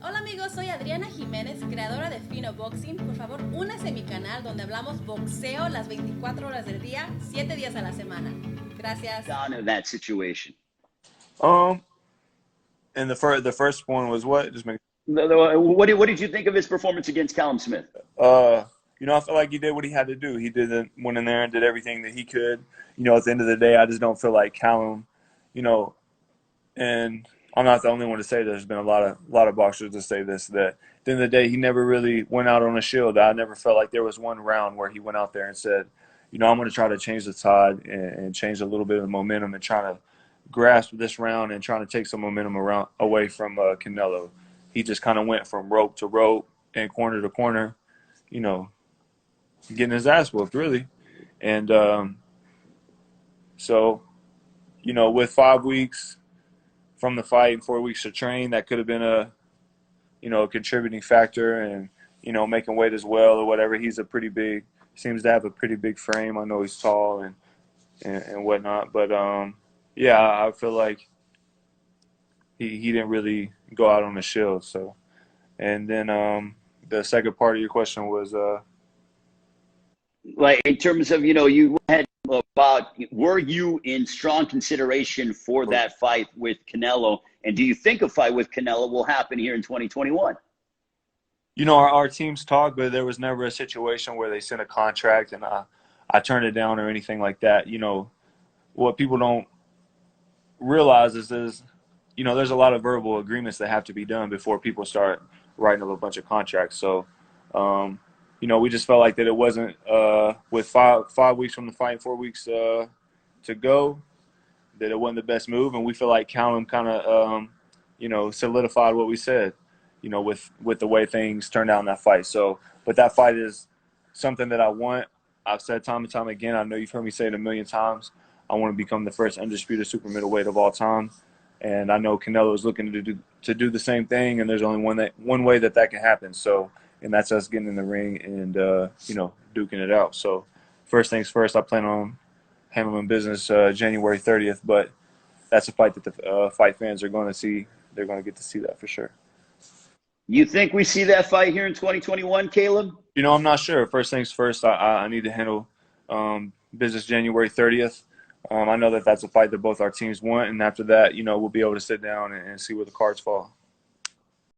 Hola amigos, soy Adriana Jiménez, creadora de Fino Boxing. Por favor, únase a mi canal donde hablamos boxeo las 24 horas del día, 7 días a la semana. Gracias. Down in that situation. Um, and the first one was what? Just make. What did you think of his performance against Callum Smith? I feel like he did what he had to do. He went in there and did everything that he could. At the end of the day, I just don't feel like Callum, you know, and I'm not the only one to say this. There's been a lot of boxers to say this, that at the end of the day, he never really went out on a shield. I never felt like there was one round where he went out there and said, I'm going to try to change the tide and change a little bit of the momentum and trying to grasp this round and trying to take some momentum away from Canelo. He just kind of went from rope to rope and corner to corner, getting his ass whooped, really. And so, with 5 weeks from the fight and 4 weeks to train, that could have been a contributing factor, and, making weight as well or whatever. Seems to have a pretty big frame. I know he's tall and whatnot, but yeah, I feel like he didn't really go out on the shield. So, and then the second part of your question was like in terms of you had about were you in strong consideration for that fight with Canelo, and do you think a fight with Canelo will happen here in 2021? Our teams talk, but there was never a situation where they sent a contract and I turned it down or anything like that. What people don't realize is there's a lot of verbal agreements that have to be done before people start writing up a bunch of contracts. So, we just felt like that it wasn't with five weeks from the fight, 4 weeks to go, that it wasn't the best move, and we feel like Callum kind of solidified what we said, with the way things turned out in that fight. So, but that fight is something that I want. I've said time and time again. I know you've heard me say it a million times. I want to become the first undisputed super middleweight of all time, and I know Canelo is looking to do the same thing. And there's only one way that can happen. So, and that's us getting in the ring and duking it out. So, first things first. I plan on handling business January 30th, but that's a fight that the fight fans are going to see. They're going to get to see that for sure. You think we see that fight here in 2021, Caleb? I'm not sure. First things first, I need to handle business January 30th. I know that that's a fight that both our teams want, and after that, we'll be able to sit down and see where the cards fall.